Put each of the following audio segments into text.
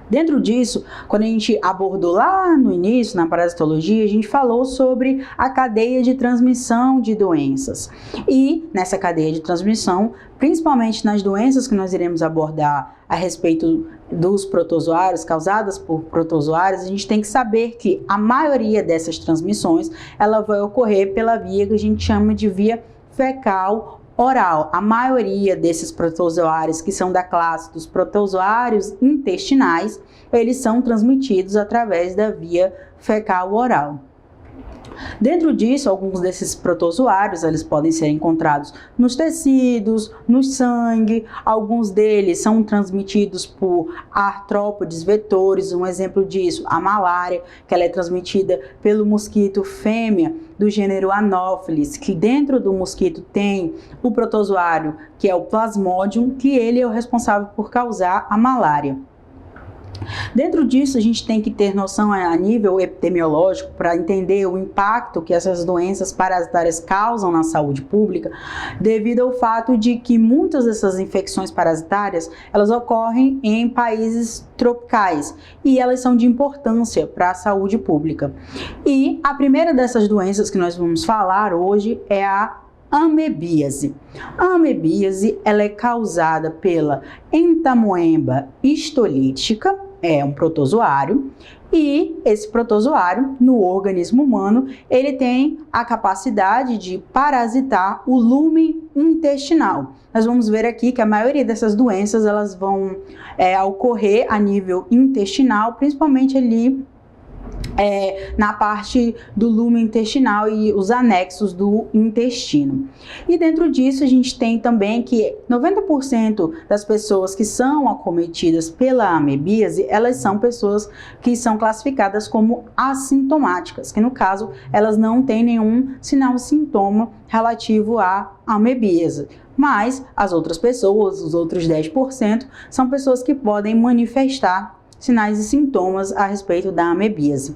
Dentro disso, quando a gente abordou lá no início, na parasitologia, a gente falou sobre a cadeia de transmissão de doenças. E nessa cadeia de transmissão, principalmente nas doenças que nós iremos abordar a respeito dos protozoários, causadas por protozoários, a gente tem que saber que a maioria dessas transmissões, ela vai ocorrer pela via que a gente chama de via fecal oral. A maioria desses protozoários, que são da classe dos protozoários intestinais, eles são transmitidos através da via fecal oral. Dentro disso, alguns desses protozoários, eles podem ser encontrados nos tecidos, no sangue, alguns deles são transmitidos por artrópodes vetores, um exemplo disso, a malária, que ela é transmitida pelo mosquito fêmea do gênero Anopheles, que dentro do mosquito tem o protozoário, que é o Plasmodium, que ele é o responsável por causar a malária. Dentro disso, a gente tem que ter noção a nível epidemiológico para entender o impacto que essas doenças parasitárias causam na saúde pública, devido ao fato de que muitas dessas infecções parasitárias, elas ocorrem em países tropicais e elas são de importância para a saúde pública. E a primeira dessas doenças que nós vamos falar hoje é a amebíase. A amebíase, ela é causada pela Entamoeba histolítica, é um protozoário, e esse protozoário, no organismo humano, ele tem a capacidade de parasitar o lúmen intestinal. Nós vamos ver aqui que a maioria dessas doenças, elas vão ocorrer a nível intestinal, principalmente ali na parte do lumen intestinal e os anexos do intestino. E dentro disso a gente tem também que 90% das pessoas que são acometidas pela amebíase, elas são pessoas que são classificadas como assintomáticas, que no caso elas não têm nenhum sinal ou sintoma relativo à amebíase. Mas as outras pessoas, os outros 10%, são pessoas que podem manifestar sinais e sintomas a respeito da amebíase.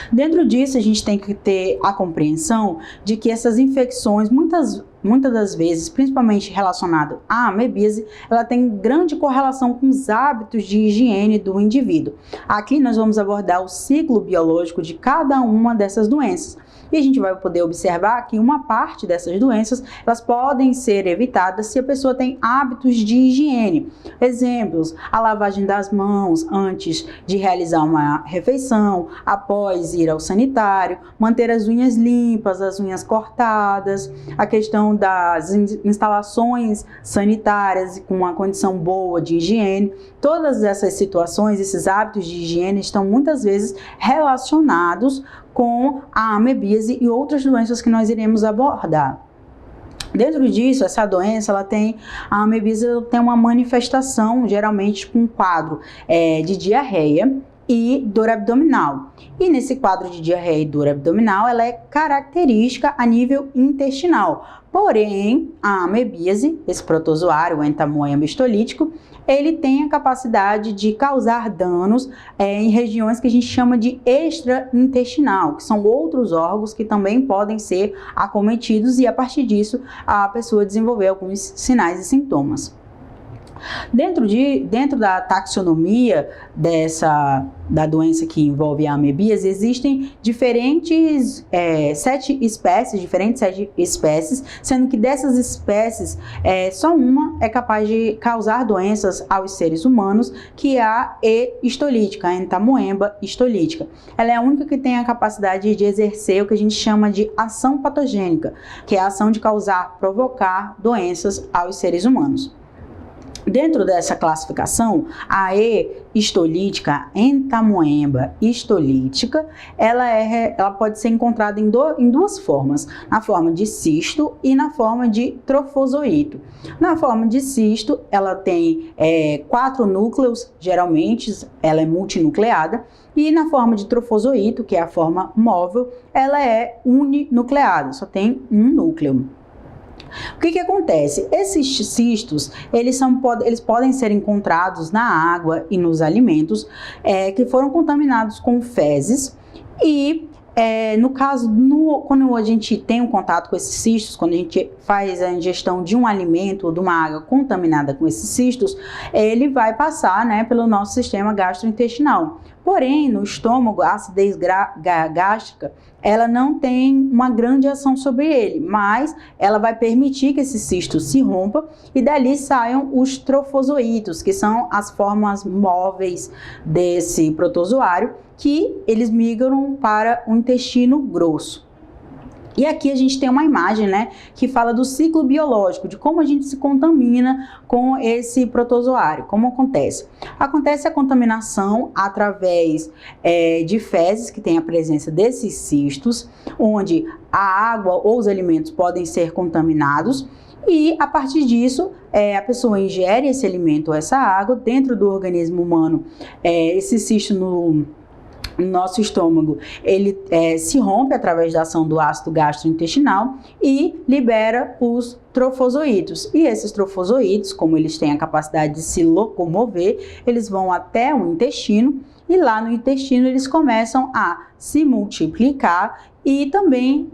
Dentro disso, a gente tem que ter a compreensão de que essas infecções, muitas das vezes, principalmente relacionado à amebíase, ela tem grande correlação com os hábitos de higiene do indivíduo. Aqui nós vamos abordar o ciclo biológico de cada uma dessas doenças. E a gente vai poder observar que uma parte dessas doenças, elas podem ser evitadas se a pessoa tem hábitos de higiene. Exemplos, a lavagem das mãos antes de realizar uma refeição, após ir ao sanitário, manter as unhas limpas, as unhas cortadas, a questão das instalações sanitárias com uma condição boa de higiene. Todas essas situações, esses hábitos de higiene estão muitas vezes relacionados com a amebíase e outras doenças que nós iremos abordar. Dentro disso, essa doença, a amebíase tem uma manifestação, geralmente com um quadro de diarreia e dor abdominal. E nesse quadro de diarreia e dor abdominal, ela é característica a nível intestinal. Porém, a amebíase, esse protozoário, o Entamoeba histolítico, ele tem a capacidade de causar danos em regiões que a gente chama de extraintestinal, que são outros órgãos que também podem ser acometidos e a partir disso a pessoa desenvolver alguns sinais e sintomas. Dentro da taxonomia da doença que envolve a amebíase, existem diferentes sete espécies, sendo que dessas espécies, só uma é capaz de causar doenças aos seres humanos, que é a E. histolítica, a Entamoeba histolítica. Ela é a única que tem a capacidade de exercer o que a gente chama de ação patogênica, que é a ação de provocar doenças aos seres humanos. Dentro dessa classificação, a E. histolítica, Entamoeba histolítica, ela pode ser encontrada em duas formas, na forma de cisto e na forma de trofozoito. Na forma de cisto, ela tem 4 núcleos, geralmente ela é multinucleada, e na forma de trofozoito, que é a forma móvel, ela é uninucleada, só tem um núcleo. O que acontece? Esses cistos, eles podem ser encontrados na água e nos alimentos que foram contaminados com fezes e no caso, quando a gente tem um contato com esses cistos, quando a gente faz a ingestão de um alimento ou de uma água contaminada com esses cistos, ele vai passar, né, pelo nosso sistema gastrointestinal. Porém, no estômago, a acidez gástrica, ela não tem uma grande ação sobre ele, mas ela vai permitir que esse cisto se rompa e dali saiam os trofozoítos, que são as formas móveis desse protozoário, que eles migram para o intestino grosso. E aqui a gente tem uma imagem, né, que fala do ciclo biológico, de como a gente se contamina com esse protozoário. Como acontece? Acontece a contaminação através de fezes, que tem a presença desses cistos, onde a água ou os alimentos podem ser contaminados. E a partir disso, a pessoa ingere esse alimento ou essa água dentro do organismo humano. Esse cisto no nosso estômago, ele se rompe através da ação do ácido gastrointestinal e libera os trofozoítos. E esses trofozoítos, como eles têm a capacidade de se locomover, eles vão até o intestino e lá no intestino eles começam a se multiplicar e também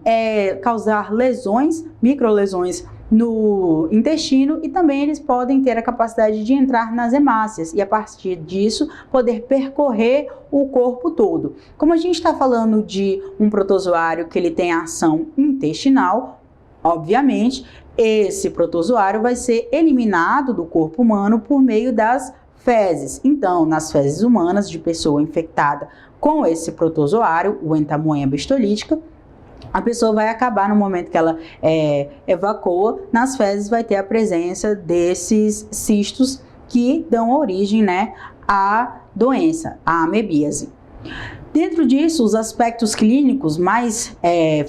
causar lesões, microlesões no intestino, e também eles podem ter a capacidade de entrar nas hemácias e a partir disso poder percorrer o corpo todo. Como a gente está falando de um protozoário que ele tem ação intestinal, obviamente esse protozoário vai ser eliminado do corpo humano por meio das fezes. Então, nas fezes humanas de pessoa infectada com esse protozoário, o entamoeba histolítica, a pessoa vai acabar, no momento que ela evacua, nas fezes vai ter a presença desses cistos que dão origem, né, à doença, à amebíase. Dentro disso, os aspectos clínicos mais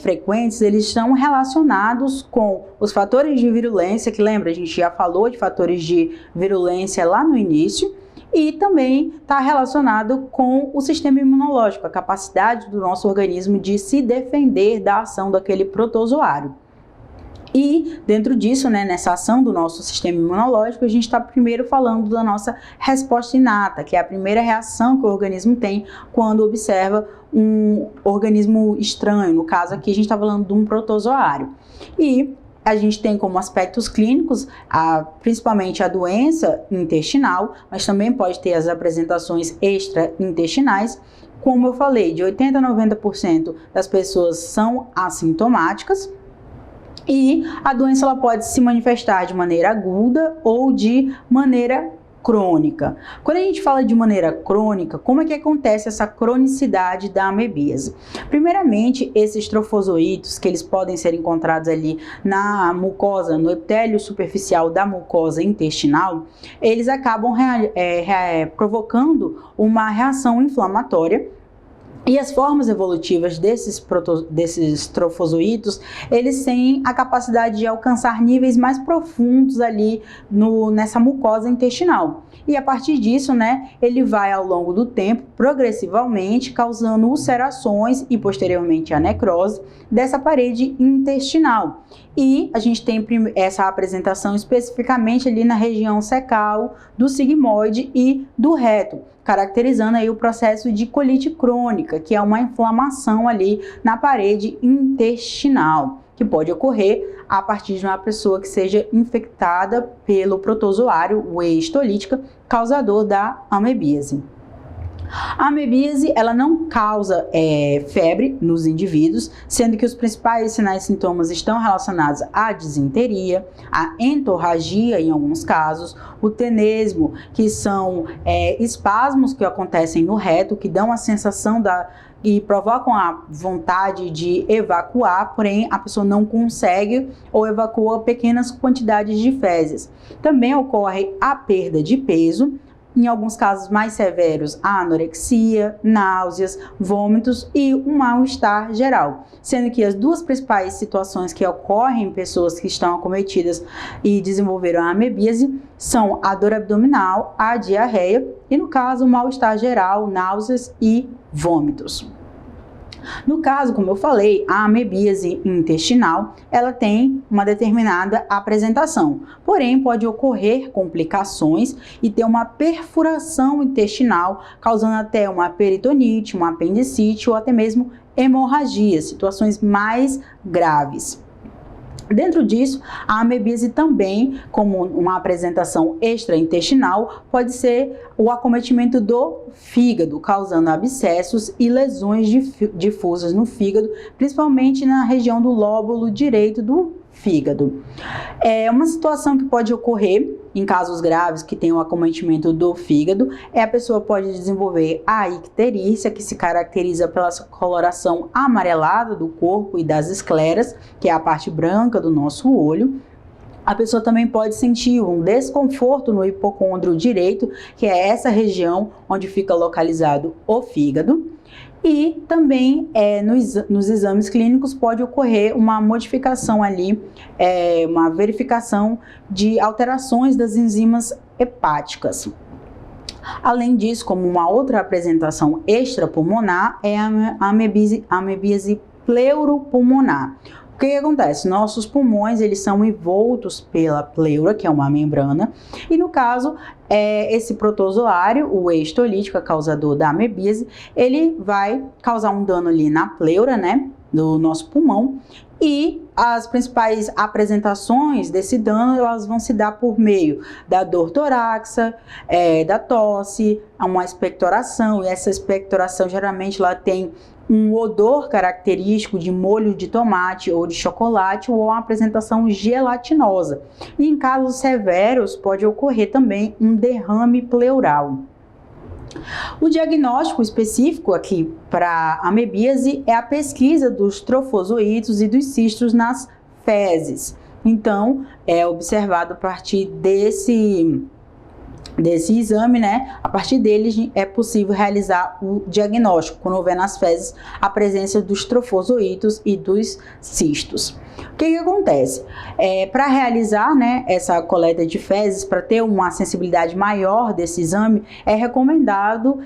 frequentes, eles estão relacionados com os fatores de virulência, que lembra, a gente já falou de fatores de virulência lá no início, e também está relacionado com o sistema imunológico, a capacidade do nosso organismo de se defender da ação daquele protozoário. E dentro disso, né, nessa ação do nosso sistema imunológico, a gente está primeiro falando da nossa resposta inata, que é a primeira reação que o organismo tem quando observa um organismo estranho. No caso aqui a gente está falando de um protozoário. E a gente tem como aspectos clínicos, principalmente a doença intestinal, mas também pode ter as apresentações extraintestinais. Como eu falei, de 80% a 90% das pessoas são assintomáticas. E a doença ela pode se manifestar de maneira aguda ou de maneira crônica. Quando a gente fala de maneira crônica, como é que acontece essa cronicidade da amebíase? Primeiramente, esses trofozoítos, que eles podem ser encontrados ali na mucosa, no epitélio superficial da mucosa intestinal, eles acabam provocando uma reação inflamatória. E as formas evolutivas desses trofozoítos, eles têm a capacidade de alcançar níveis mais profundos ali nessa mucosa intestinal. E a partir disso, né, ele vai ao longo do tempo, progressivamente, causando ulcerações e posteriormente a necrose dessa parede intestinal. E a gente tem essa apresentação especificamente ali na região cecal, do sigmoide e do reto, caracterizando aí o processo de colite crônica, que é uma inflamação ali na parede intestinal, que pode ocorrer a partir de uma pessoa que seja infectada pelo protozoário, o E. histolítica, causador da amebíase. A amebíase, ela não causa febre nos indivíduos, sendo que os principais sinais e sintomas estão relacionados à disenteria, à entorragia em alguns casos, o tenesmo, que são espasmos que acontecem no reto, que dão a sensação e provocam a vontade de evacuar, porém a pessoa não consegue ou evacua pequenas quantidades de fezes. Também ocorre a perda de peso, em alguns casos mais severos, a anorexia, náuseas, vômitos e um mal-estar geral. Sendo que as duas principais situações que ocorrem em pessoas que estão acometidas e desenvolveram a amebíase são a dor abdominal, a diarreia e, no caso, o mal-estar geral, náuseas e vômitos. No caso, como eu falei, a amebíase intestinal, ela tem uma determinada apresentação, porém pode ocorrer complicações e ter uma perfuração intestinal, causando até uma peritonite, uma apendicite ou até mesmo hemorragia, situações mais graves. Dentro disso, a amebíase também, como uma apresentação extraintestinal, pode ser o acometimento do fígado, causando abscessos e lesões difusas no fígado, principalmente na região do lóbulo direito do fígado. É uma situação que pode ocorrer em casos graves que tem o acometimento do fígado, a pessoa pode desenvolver a icterícia, que se caracteriza pela coloração amarelada do corpo e das escleras, que é a parte branca do nosso olho. A pessoa também pode sentir um desconforto no hipocôndrio direito, que é essa região onde fica localizado o fígado. E também nos exames clínicos pode ocorrer uma modificação ali, uma verificação de alterações das enzimas hepáticas. Além disso, como uma outra apresentação extrapulmonar, é a amebíase pleuropulmonar. O que acontece? Nossos pulmões, eles são envoltos pela pleura, que é uma membrana, e no caso, esse protozoário, o estolítico, causador da amebíase, ele vai causar um dano ali na pleura, né, do nosso pulmão, e as principais apresentações desse dano, elas vão se dar por meio da dor torácica, da tosse, uma expectoração, e essa expectoração geralmente ela tem um odor característico de molho de tomate ou de chocolate ou uma apresentação gelatinosa. E em casos severos pode ocorrer também um derrame pleural. O diagnóstico específico aqui para amebíase é a pesquisa dos trofozoítos e dos cistos nas fezes. Então, é observado a partir desse exame, né? A partir dele é possível realizar o diagnóstico, quando houver nas fezes a presença dos trofozoítos e dos cistos. O que acontece? Para realizar, né, essa coleta de fezes, para ter uma sensibilidade maior desse exame, é recomendado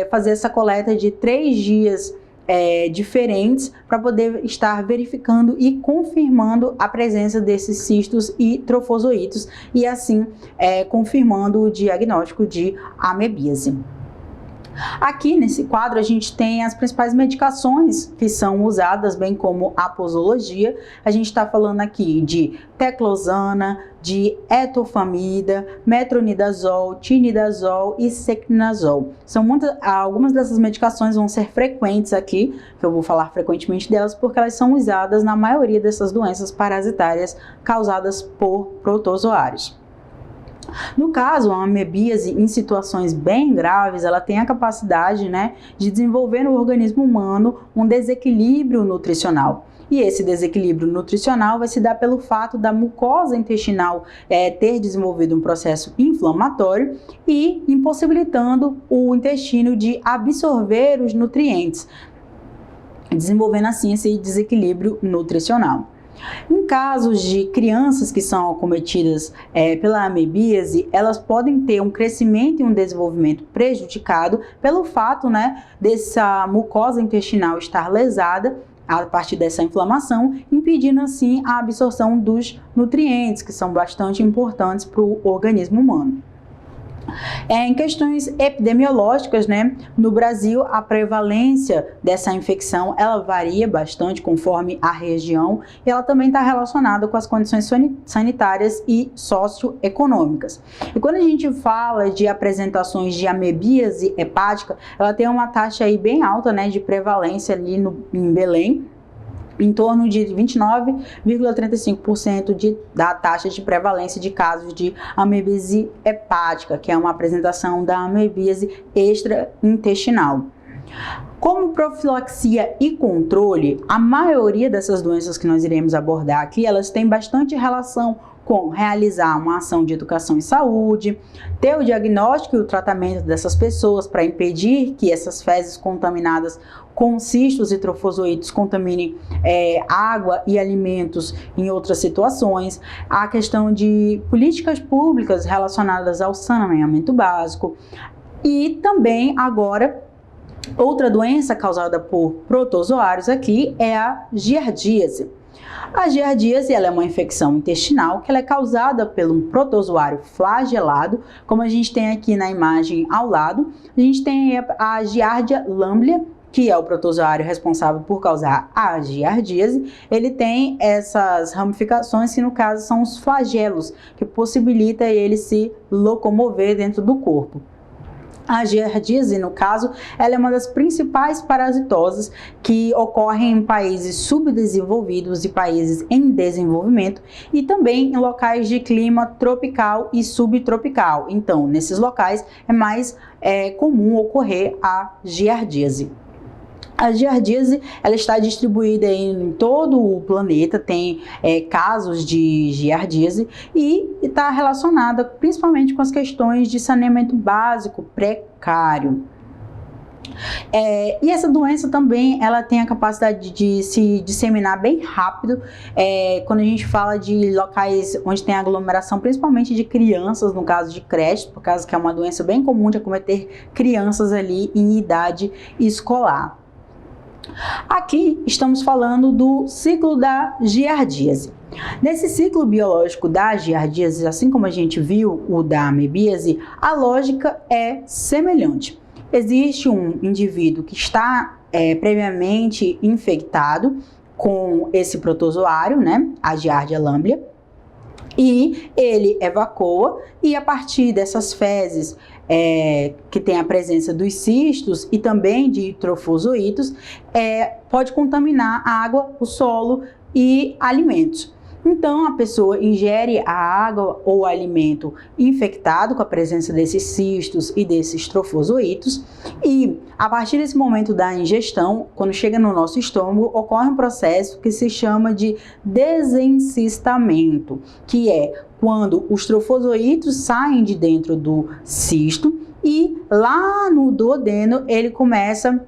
fazer essa coleta de 3 dias diferentes para poder estar verificando e confirmando a presença desses cistos e trofozoítos e assim confirmando o diagnóstico de amebíase. Aqui nesse quadro a gente tem as principais medicações que são usadas, bem como a posologia. A gente está falando aqui de teclosana, de etofamida, metronidazol, tinidazol e sectinazol. Algumas dessas medicações vão ser frequentes aqui, que eu vou falar frequentemente delas, porque elas são usadas na maioria dessas doenças parasitárias causadas por protozoários. No caso, a amebíase, em situações bem graves, ela tem a capacidade, né, de desenvolver no organismo humano um desequilíbrio nutricional. E esse desequilíbrio nutricional vai se dar pelo fato da mucosa intestinal ter desenvolvido um processo inflamatório e impossibilitando o intestino de absorver os nutrientes, desenvolvendo assim esse desequilíbrio nutricional. Em casos de crianças que são acometidas pela amebíase, elas podem ter um crescimento e um desenvolvimento prejudicado pelo fato, né, dessa mucosa intestinal estar lesada a partir dessa inflamação, impedindo assim a absorção dos nutrientes, que são bastante importantes para o organismo humano. Em questões epidemiológicas, né, no Brasil a prevalência dessa infecção ela varia bastante conforme a região e ela também está relacionada com as condições sanitárias e socioeconômicas. E quando a gente fala de apresentações de amebíase hepática, ela tem uma taxa aí bem alta, né, de prevalência ali em Belém, em torno de 29,35% da taxa de prevalência de casos de amebíase hepática, que é uma apresentação da amebíase extraintestinal. Como profilaxia e controle, a maioria dessas doenças que nós iremos abordar aqui, elas têm bastante relação com realizar uma ação de educação em saúde, ter o diagnóstico e o tratamento dessas pessoas para impedir que essas fezes contaminadas com cistos e trofozoítos contaminem água e alimentos em outras situações, a questão de políticas públicas relacionadas ao saneamento básico e também agora outra doença causada por protozoários aqui é a giardíase. A giardíase ela é uma infecção intestinal que ela é causada pelo protozoário flagelado, como a gente tem aqui na imagem ao lado. A gente tem a Giardia lamblia, que é o protozoário responsável por causar a giardíase, ele tem essas ramificações que no caso são os flagelos, que possibilita ele se locomover dentro do corpo. A giardíase, no caso, ela é uma das principais parasitoses que ocorrem em países subdesenvolvidos e países em desenvolvimento e também em locais de clima tropical e subtropical. Então, nesses locais é mais comum ocorrer a giardíase. A giardíase, ela está distribuída em todo o planeta, tem casos de giardíase e está relacionada principalmente com as questões de saneamento básico precário. E essa doença também, ela tem a capacidade de se disseminar bem rápido, quando a gente fala de locais onde tem aglomeração, principalmente de crianças, no caso de creche, por causa que é uma doença bem comum de acometer crianças ali em idade escolar. Aqui estamos falando do ciclo da giardíase. Nesse ciclo biológico da giardíase, assim como a gente viu o da amebíase, a lógica é semelhante. Existe um indivíduo que está previamente infectado com esse protozoário, né, a Giardia lamblia, e ele evacua e a partir dessas fezes que tem a presença dos cistos e também de trofozoítos, pode contaminar a água, o solo e alimentos. Então, a pessoa ingere a água ou alimento infectado com a presença desses cistos e desses trofozoítos e, a partir desse momento da ingestão, quando chega no nosso estômago, ocorre um processo que se chama de desencistamento, que é quando os trofozoítos saem de dentro do cisto e lá no duodeno ele começa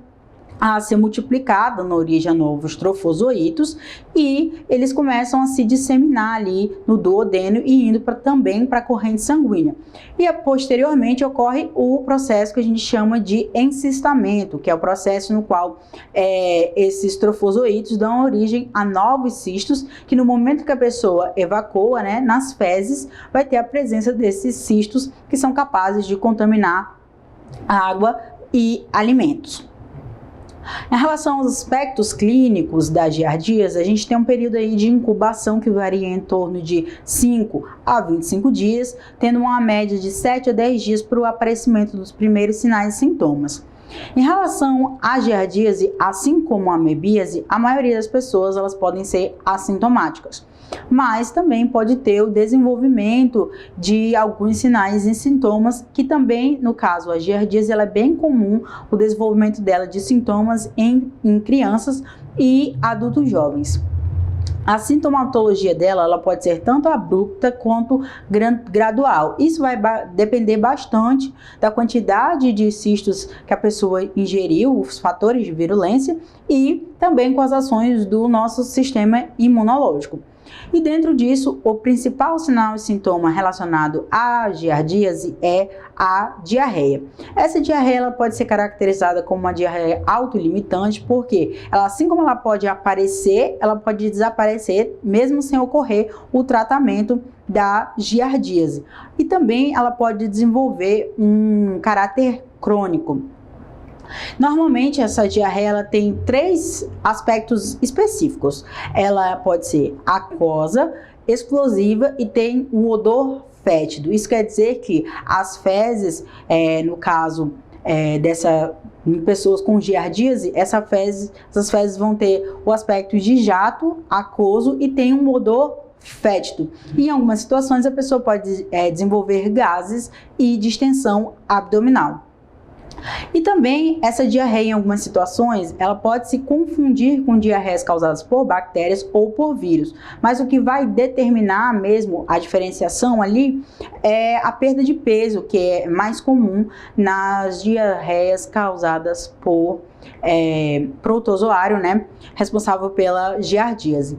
a ser multiplicado, dando origem a novos trofozoítos, e eles começam a se disseminar ali no duodeno e indo também para a corrente sanguínea. E posteriormente ocorre o processo que a gente chama de encistamento, que é o processo no qual esses trofozoítos dão origem a novos cistos, que no momento que a pessoa evacua, né, nas fezes, vai ter a presença desses cistos que são capazes de contaminar água e alimentos. Em relação aos aspectos clínicos da giardíase, a gente tem um período aí de incubação que varia em torno de 5 a 25 dias, tendo uma média de 7 a 10 dias para o aparecimento dos primeiros sinais e sintomas. Em relação à giardíase, assim como a amebíase, a maioria das pessoas elas podem ser assintomáticas, mas também pode ter o desenvolvimento de alguns sinais e sintomas que também, no caso, a giardíase ela é bem comum o desenvolvimento dela de sintomas em crianças e adultos jovens. A sintomatologia dela ela pode ser tanto abrupta quanto gradual. Isso vai depender bastante da quantidade de cistos que a pessoa ingeriu, os fatores de virulência e também com as ações do nosso sistema imunológico. E dentro disso, o principal sinal e sintoma relacionado à giardíase é a diarreia. Essa diarreia ela pode ser caracterizada como uma diarreia autolimitante, porque ela, assim como ela pode aparecer, ela pode desaparecer, mesmo sem ocorrer o tratamento da giardíase. E também ela pode desenvolver um caráter crônico. Normalmente essa diarreia ela tem 3 aspectos específicos. Ela pode ser aquosa, explosiva e tem um odor fétido. Isso quer dizer que as fezes, no caso em pessoas com giardíase, essas fezes vão ter o aspecto de jato, aquoso e tem um odor fétido. Em algumas situações a pessoa pode desenvolver gases e distensão abdominal. E também essa diarreia em algumas situações, ela pode se confundir com diarreias causadas por bactérias ou por vírus, mas o que vai determinar mesmo a diferenciação ali é a perda de peso, que é mais comum nas diarreias causadas por protozoário, né, responsável pela giardíase.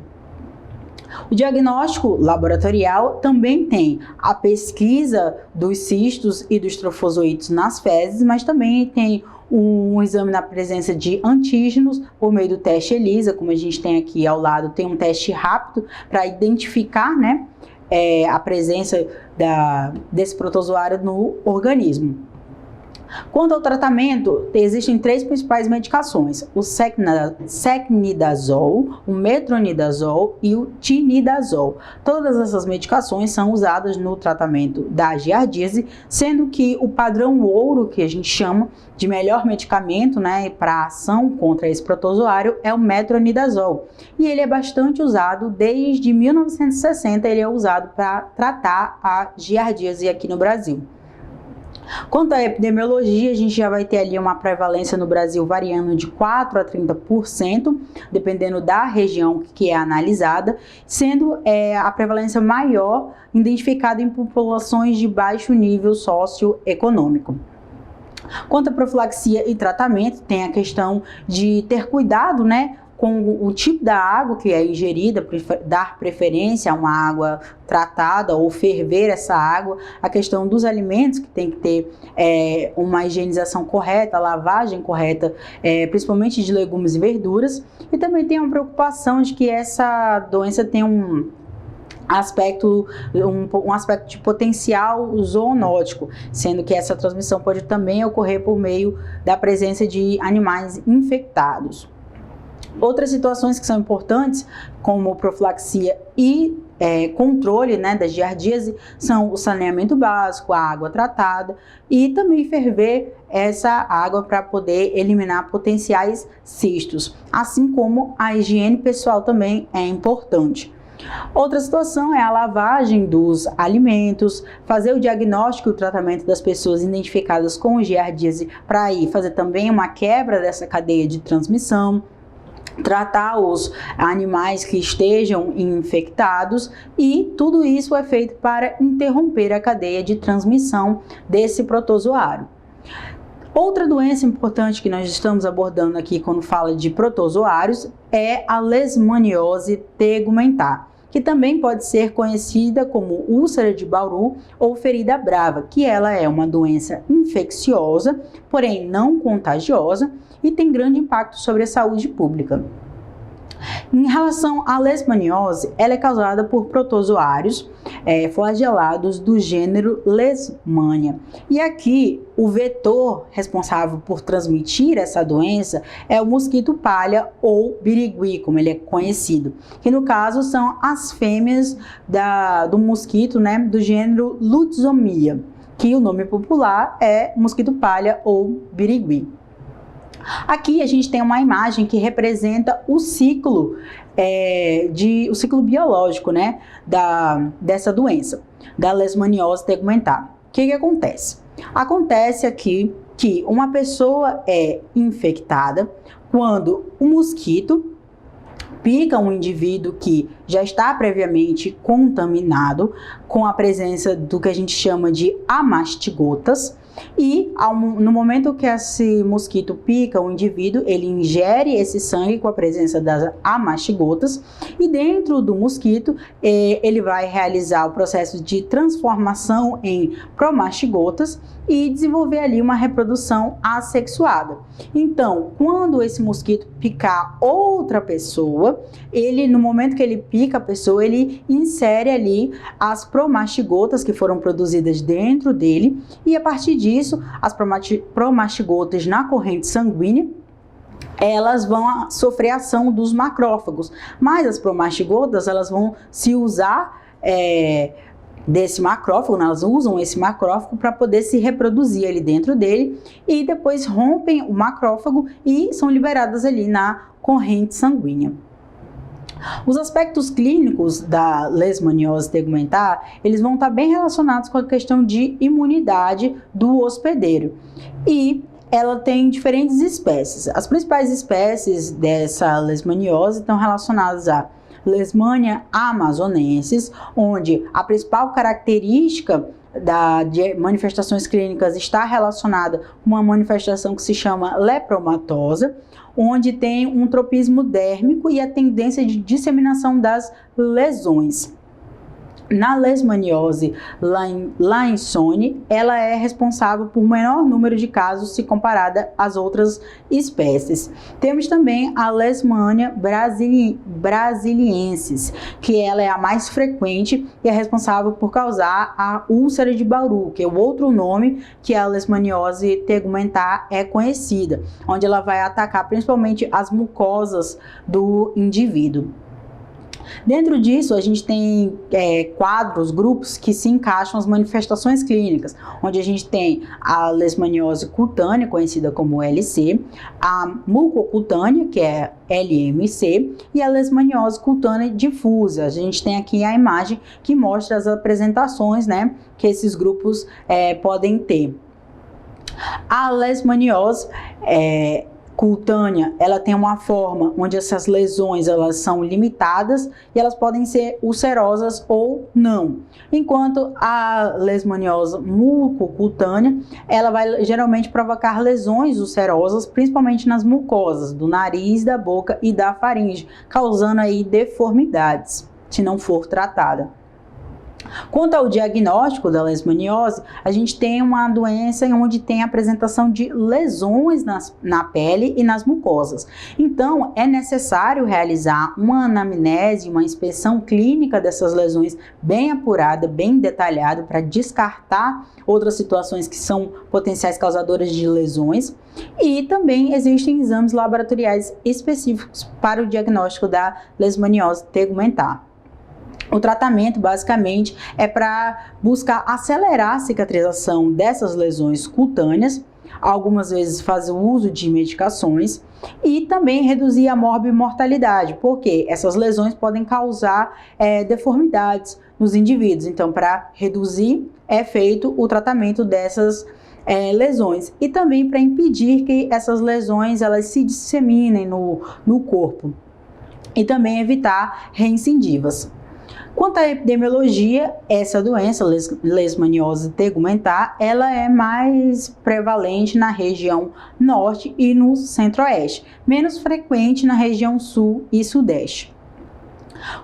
O diagnóstico laboratorial também tem a pesquisa dos cistos e dos trofozoítos nas fezes, mas também tem um exame na presença de antígenos por meio do teste ELISA, como a gente tem aqui ao lado, tem um teste rápido para identificar, né, a presença desse protozoário no organismo. Quanto ao tratamento, existem 3 principais medicações: o secnidazol, o metronidazol e o tinidazol. Todas essas medicações são usadas no tratamento da giardíase, sendo que o padrão ouro, que a gente chama de melhor medicamento, né, para ação contra esse protozoário, é o metronidazol. E ele é bastante usado desde 1960, ele é usado para tratar a giardíase aqui no Brasil. Quanto à epidemiologia, a gente já vai ter ali uma prevalência no Brasil variando de 4 a 30%, dependendo da região que é analisada, sendo a prevalência maior identificada em populações de baixo nível socioeconômico. Quanto à profilaxia e tratamento, tem a questão de ter cuidado, né, com o tipo da água que é ingerida, dar preferência a uma água tratada ou ferver essa água, a questão dos alimentos, que tem que ter uma higienização correta, lavagem correta, principalmente de legumes e verduras, e também tem uma preocupação de que essa doença tem um aspecto de potencial zoonótico, sendo que essa transmissão pode também ocorrer por meio da presença de animais infectados. Outras situações que são importantes, como profilaxia e controle, né, da giardíase, são o saneamento básico, a água tratada e também ferver essa água para poder eliminar potenciais cistos, assim como a higiene pessoal também é importante. Outra situação é a lavagem dos alimentos, fazer o diagnóstico e o tratamento das pessoas identificadas com giardíase para aí fazer também uma quebra dessa cadeia de transmissão, tratar os animais que estejam infectados, e tudo isso é feito para interromper a cadeia de transmissão desse protozoário. Outra doença importante que nós estamos abordando aqui quando fala de protozoários é a leishmaniose tegumentar, que também pode ser conhecida como úlcera de Bauru ou ferida brava, que ela é uma doença infecciosa, porém não contagiosa, e tem grande impacto sobre a saúde pública. Em relação à leishmaniose, ela é causada por protozoários flagelados do gênero Leishmania. E aqui, o vetor responsável por transmitir essa doença é o mosquito palha ou birigui, como ele é conhecido, que no caso são as fêmeas do mosquito, né, do gênero Lutzomia, que o nome popular é mosquito palha ou birigui. Aqui a gente tem uma imagem que representa o ciclo, o ciclo biológico, né, dessa doença, da leishmaniose tegumentar. O que acontece? Acontece aqui que uma pessoa é infectada quando o mosquito pica um indivíduo que já está previamente contaminado com a presença do que a gente chama de amastigotas. E no momento que esse mosquito pica o indivíduo, ele ingere esse sangue com a presença das amastigotas, e dentro do mosquito ele vai realizar o processo de transformação em promastigotas e desenvolver ali uma reprodução assexuada. Então, quando esse mosquito picar outra pessoa, no momento que ele pica a pessoa, ele insere ali as promastigotas que foram produzidas dentro dele, e a partir disso, as promastigotas na corrente sanguínea, elas vão sofrer a ação dos macrófagos, mas as promastigotas, elas vão se usar desse macrófago, né? Elas usam esse macrófago para poder se reproduzir ali dentro dele, e depois rompem o macrófago e são liberadas ali na corrente sanguínea. Os aspectos clínicos da leishmaniose tegumentar, eles vão estar bem relacionados com a questão de imunidade do hospedeiro, e ela tem diferentes espécies. As principais espécies dessa leishmaniose estão relacionadas a Leishmania amazonensis, onde a principal característica de manifestações clínicas está relacionada com uma manifestação que se chama lepromatosa, onde tem um tropismo dérmico e a tendência de disseminação das lesões. Na leishmaniose lawsoniana, ela é responsável por menor número de casos se comparada às outras espécies. Temos também a Leishmania brasiliensis, que ela é a mais frequente e é responsável por causar a úlcera de Barreau, que é o outro nome que a leishmaniose tegumentar é conhecida, onde ela vai atacar principalmente as mucosas do indivíduo. Dentro disso, a gente tem grupos que se encaixam as manifestações clínicas, onde a gente tem a leishmaniose cutânea, conhecida como LC, a mucocutânea, que é LMC, e a leishmaniose cutânea difusa. A gente tem aqui a imagem que mostra as apresentações, né, que esses grupos podem ter. A leishmaniose cutânea, ela tem uma forma onde essas lesões elas são limitadas e elas podem ser ulcerosas ou não. Enquanto a leishmaniose mucocutânea, ela vai geralmente provocar lesões ulcerosas, principalmente nas mucosas do nariz, da boca e da faringe, causando aí deformidades, se não for tratada. Quanto ao diagnóstico da leishmaniose, a gente tem uma doença onde tem apresentação de lesões na pele e nas mucosas. Então, é necessário realizar uma anamnese, uma inspeção clínica dessas lesões bem apurada, bem detalhada, para descartar outras situações que são potenciais causadoras de lesões. E também existem exames laboratoriais específicos para o diagnóstico da leishmaniose tegumentar. O tratamento, basicamente, é para buscar acelerar a cicatrização dessas lesões cutâneas, algumas vezes fazer uso de medicações e também reduzir a morbimortalidade, porque essas lesões podem causar deformidades nos indivíduos. Então, para reduzir, é feito o tratamento dessas lesões e também para impedir que essas lesões elas se disseminem no corpo e também evitar reincidivas. Quanto à epidemiologia, essa doença, leishmaniose tegumentar, ela é mais prevalente na região norte e no centro-oeste, menos frequente na região sul e sudeste.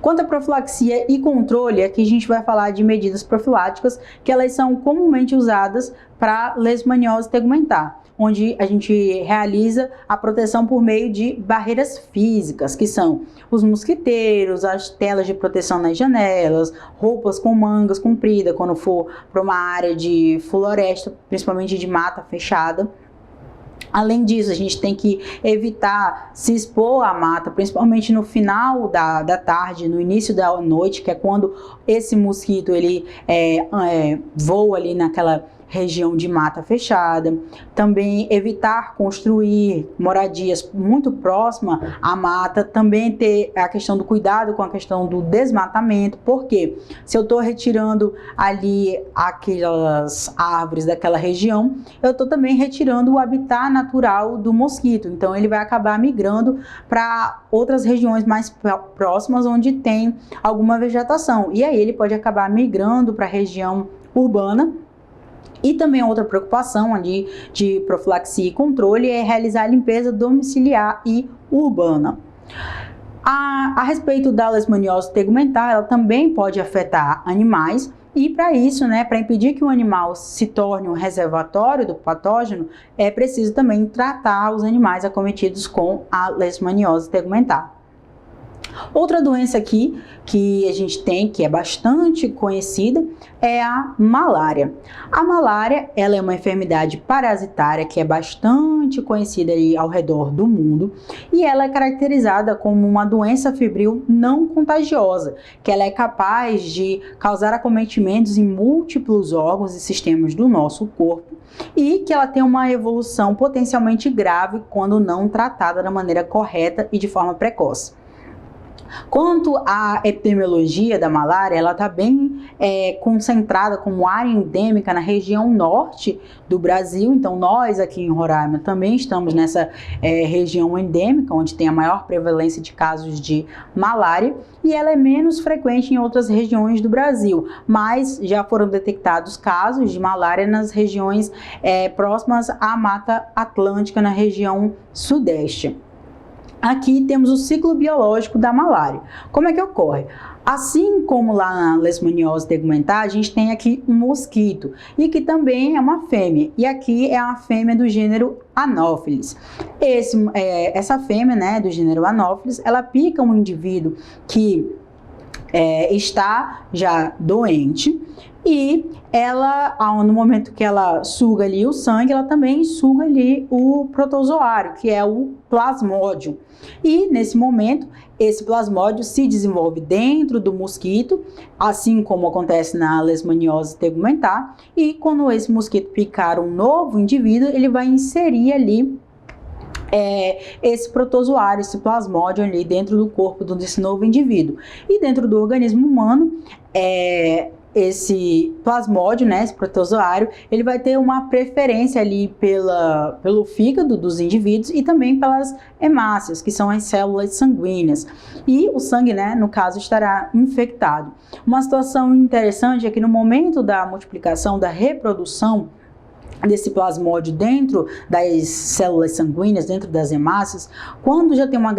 Quanto à profilaxia e controle, aqui a gente vai falar de medidas profiláticas que elas são comumente usadas para leishmaniose tegumentar, onde a gente realiza a proteção por meio de barreiras físicas, que são os mosquiteiros, as telas de proteção nas janelas, roupas com mangas compridas quando for para uma área de floresta, principalmente de mata fechada. Além disso, a gente tem que evitar se expor à mata, principalmente no final da tarde, no início da noite, que é quando esse mosquito ele voa ali naquela região de mata fechada. Também evitar construir moradias muito próximas à mata. Também ter a questão do cuidado com a questão do desmatamento, porque se eu estou retirando ali aquelas árvores daquela região, eu estou também retirando o habitat natural do mosquito. Então ele vai acabar migrando para outras regiões mais próximas onde tem alguma vegetação. E aí ele pode acabar migrando para a região urbana. E também outra preocupação ali de profilaxia e controle é realizar a limpeza domiciliar e urbana. A respeito da leishmaniose tegumentar, ela também pode afetar animais e para isso, para impedir que o animal se torne um reservatório do patógeno, é preciso também tratar os animais acometidos com a leishmaniose tegumentar. Outra doença aqui que a gente tem, que é bastante conhecida, é a malária. A malária, ela é uma enfermidade parasitária que é bastante conhecida ali ao redor do mundo e ela é caracterizada como uma doença febril não contagiosa, que ela é capaz de causar acometimentos em múltiplos órgãos e sistemas do nosso corpo e que ela tem uma evolução potencialmente grave quando não tratada da maneira correta e de forma precoce. Quanto à epidemiologia da malária, ela está bem concentrada como área endêmica na região norte do Brasil. Então, nós aqui em Roraima também estamos nessa região endêmica, onde tem a maior prevalência de casos de malária, e ela é menos frequente em outras regiões do Brasil, mas já foram detectados casos de malária nas regiões próximas à Mata Atlântica, na região sudeste. Aqui temos o ciclo biológico da malária. Como é que ocorre? Assim como lá na leishmaniose tegumentar, a gente tem aqui um mosquito, e que também é uma fêmea, e aqui é uma fêmea do gênero Anopheles. Essa fêmea, né, do gênero Anopheles, ela pica um indivíduo que está já doente, e ela, no momento que ela suga ali o sangue, ela também suga ali o protozoário, que é o plasmódio. E nesse momento, esse plasmódio se desenvolve dentro do mosquito, assim como acontece na leishmaniose tegumentar, e quando esse mosquito picar um novo indivíduo, ele vai inserir ali esse protozoário, esse plasmódio ali dentro do corpo desse novo indivíduo. E dentro do organismo humano, esse plasmódio, né, esse protozoário, ele vai ter uma preferência ali pelo fígado dos indivíduos e também pelas hemácias, que são as células sanguíneas. E o sangue, né, no caso, estará infectado. Uma situação interessante é que no momento da multiplicação, da reprodução desse plasmódio dentro das células sanguíneas, dentro das hemácias, quando já tem uma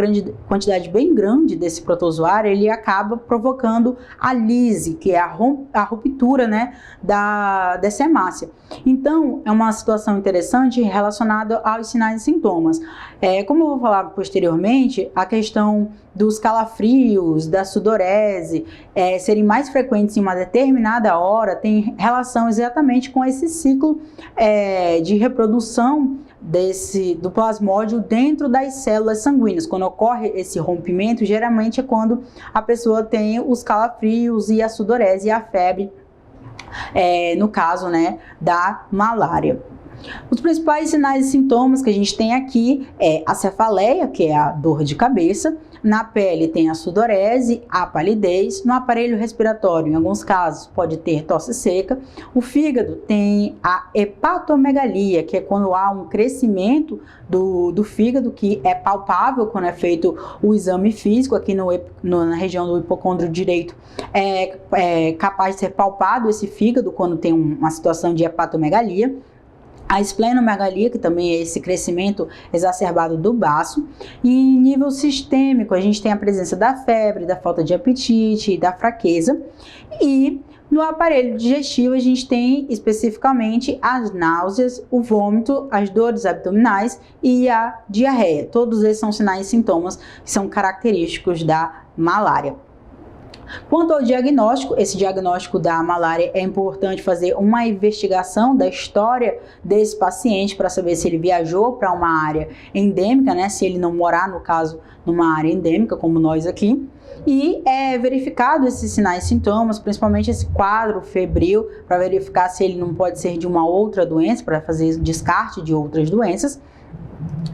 quantidade bem grande desse protozoário, ele acaba provocando a lise, que é a ruptura, né, dessa hemácia. Então, é uma situação interessante relacionada aos sinais e sintomas. Como eu vou falar posteriormente, a questão dos calafrios, da sudorese, serem mais frequentes em uma determinada hora, tem relação exatamente com esse ciclo de reprodução do plasmódio dentro das células sanguíneas. Quando ocorre esse rompimento, geralmente é quando a pessoa tem os calafrios e a sudorese e a febre, no caso, né, da malária. Os principais sinais e sintomas que a gente tem aqui é a cefaleia, que é a dor de cabeça. Na pele tem a sudorese, a palidez. No aparelho respiratório, em alguns casos, pode ter tosse seca. O fígado tem a hepatomegalia, que é quando há um crescimento do fígado, que é palpável quando é feito o exame físico. Aqui na região do hipocôndrio direito é capaz de ser palpado esse fígado quando tem uma situação de hepatomegalia. A esplenomegalia, que também é esse crescimento exacerbado do baço. E em nível sistêmico, a gente tem a presença da febre, da falta de apetite e da fraqueza. E no aparelho digestivo, a gente tem especificamente as náuseas, o vômito, as dores abdominais e a diarreia. Todos esses são sinais e sintomas que são característicos da malária. Quanto ao diagnóstico, esse diagnóstico da malária é importante fazer uma investigação da história desse paciente para saber se ele viajou para uma área endêmica, né? Se ele não morar, no caso, numa área endêmica, como nós aqui. E é verificado esses sinais e sintomas, principalmente esse quadro febril, para verificar se ele não pode ser de uma outra doença, para fazer descarte de outras doenças.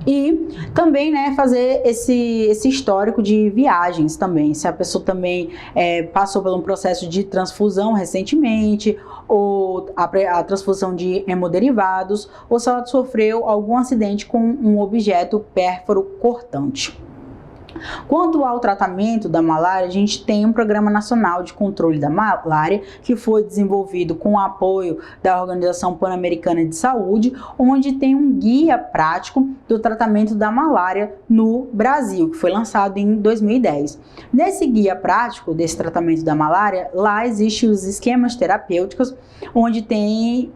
E também, né, fazer esse histórico de viagens também, se a pessoa também passou por um processo de transfusão recentemente, ou a transfusão de hemoderivados, ou se ela sofreu algum acidente com um objeto pérfuro cortante. Quanto ao tratamento da malária, a gente tem um Programa Nacional de Controle da Malária, que foi desenvolvido com o apoio da Organização Pan-Americana de Saúde, onde tem um guia prático do tratamento da malária no Brasil, que foi lançado em 2010. Nesse guia prático desse tratamento da malária, lá existem os esquemas terapêuticos, onde tem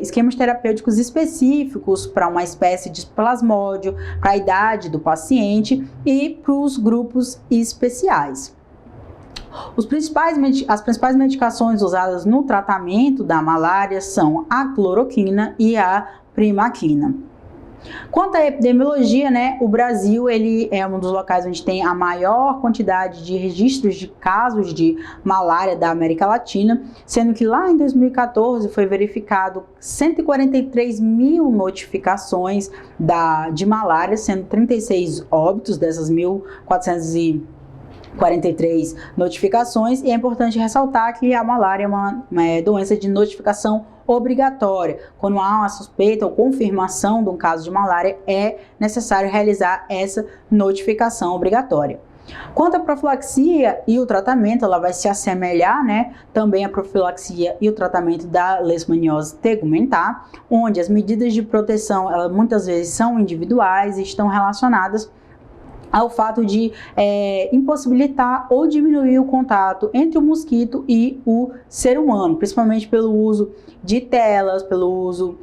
esquemas terapêuticos específicos para uma espécie de plasmódio, para a idade do paciente e para os grupos especiais. As principais medicações usadas no tratamento da malária são a cloroquina e a primaquina. Quanto à epidemiologia, né, o Brasil ele é um dos locais onde tem a maior quantidade de registros de casos de malária da América Latina, sendo que lá em 2014 foi verificado 143 mil notificações de malária, sendo 36 óbitos dessas 1.443 notificações, e é importante ressaltar que a malária é uma doença de notificação obrigatória. Quando há uma suspeita ou confirmação de um caso de malária, é necessário realizar essa notificação obrigatória. Quanto à profilaxia e o tratamento, ela vai se assemelhar, né, também a profilaxia e o tratamento da leishmaniose tegumentar, onde as medidas de proteção, elas muitas vezes são individuais e estão relacionadas ao fato de impossibilitar ou diminuir o contato entre o mosquito e o ser humano, principalmente pelo uso de telas, pelo uso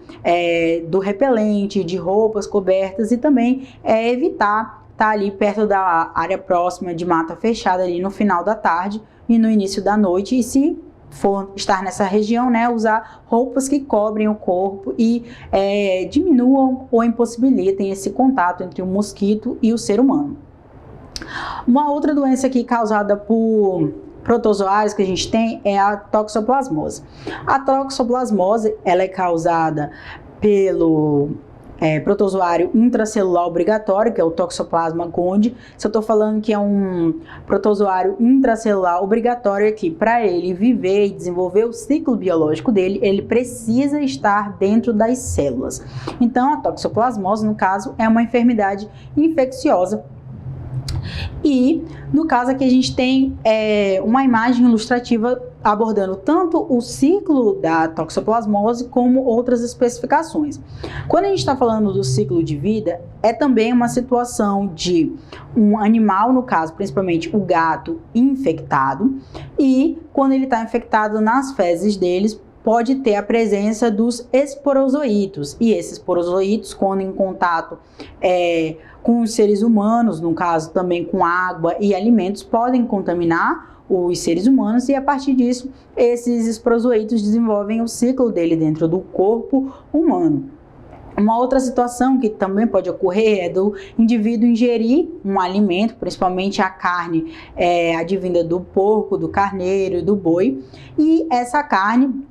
do repelente, de roupas cobertas, e também evitar estar ali perto da área próxima de mata fechada ali no final da tarde e no início da noite, e se for estar nessa região, né, usar roupas que cobrem o corpo e diminuam ou impossibilitem esse contato entre o mosquito e o ser humano. Uma outra doença aqui causada por protozoários que a gente tem é a toxoplasmose. A toxoplasmose, ela é causada pelo protozoário intracelular obrigatório, que é o Toxoplasma gondii. Se eu estou falando que é um protozoário intracelular obrigatório, é que para ele viver e desenvolver o ciclo biológico dele, ele precisa estar dentro das células. Então, a toxoplasmose, no caso, é uma enfermidade infecciosa. E no caso aqui a gente tem uma imagem ilustrativa abordando tanto o ciclo da toxoplasmose como outras especificações. Quando a gente está falando do ciclo de vida, é também uma situação de um animal, no caso principalmente o gato, infectado, e quando ele está infectado nas fezes deles, pode ter a presença dos esporozoítos, e esses esporozoítos, quando em contato com os seres humanos, no caso também com água e alimentos, podem contaminar os seres humanos, e a partir disso, esses esporozoítos desenvolvem o ciclo dele dentro do corpo humano. Uma outra situação que também pode ocorrer é do indivíduo ingerir um alimento, principalmente a carne advinda do porco, do carneiro e do boi, e essa carne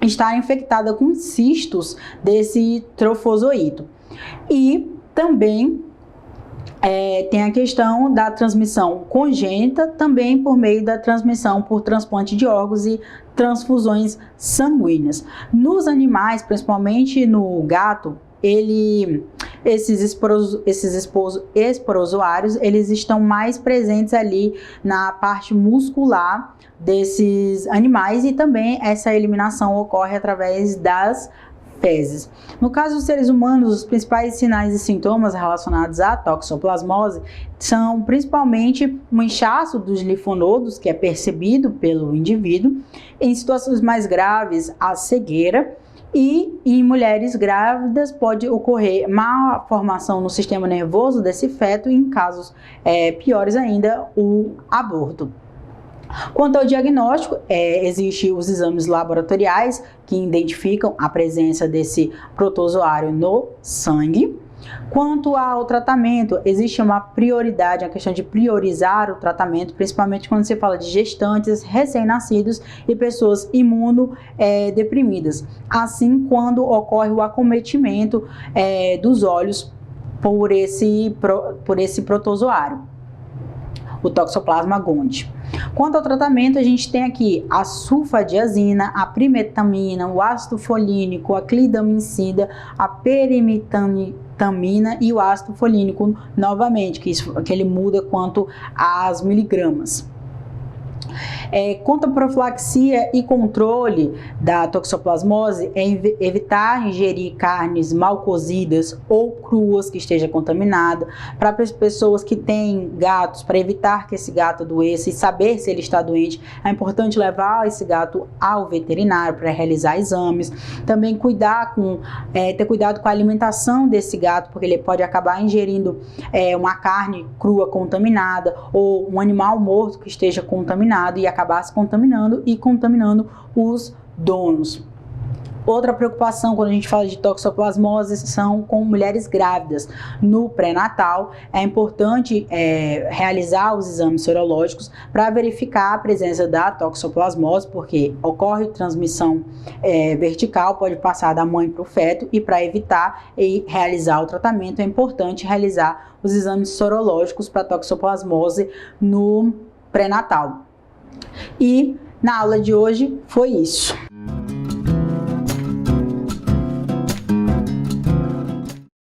está infectada com cistos desse trofozoito. E também tem a questão da transmissão congênita, também por meio da transmissão por transplante de órgãos e transfusões sanguíneas. Nos animais, principalmente no gato, esses esporozoários, eles estão mais presentes ali na parte muscular desses animais, e também essa eliminação ocorre através das fezes. No caso dos seres humanos, os principais sinais e sintomas relacionados à toxoplasmose são principalmente um inchaço dos linfonodos, que é percebido pelo indivíduo. Em situações mais graves, a cegueira. E em mulheres grávidas pode ocorrer má formação no sistema nervoso desse feto, e em casos piores ainda, o aborto. Quanto ao diagnóstico, existem os exames laboratoriais que identificam a presença desse protozoário no sangue. Quanto ao tratamento, existe uma prioridade, a questão de priorizar o tratamento, principalmente quando se fala de gestantes, recém-nascidos e pessoas imunodeprimidas. Assim, quando ocorre o acometimento dos olhos por esse protozoário, o Toxoplasma gondii. Quanto ao tratamento, a gente tem aqui a sulfadiazina, a primetamina, o ácido folínico, a clindamicina, a perimetamina e o ácido folínico novamente, que ele muda quanto às miligramas. Quanto à profilaxia e controle da toxoplasmose, é evitar ingerir carnes mal cozidas ou cruas que esteja contaminada. Para as pessoas que têm gatos, para evitar que esse gato adoeça e saber se ele está doente, é importante levar esse gato ao veterinário para realizar exames. Também ter cuidado com a alimentação desse gato, porque ele pode acabar ingerindo uma carne crua contaminada ou um animal morto que esteja contaminado e acabar se contaminando e contaminando os donos. Outra preocupação quando a gente fala de toxoplasmose são com mulheres grávidas. No pré-natal, é importante realizar os exames sorológicos para verificar a presença da toxoplasmose, porque ocorre transmissão vertical, pode passar da mãe para o feto, e para evitar e realizar o tratamento é importante realizar os exames sorológicos para toxoplasmose no pré-natal. E na aula de hoje foi isso.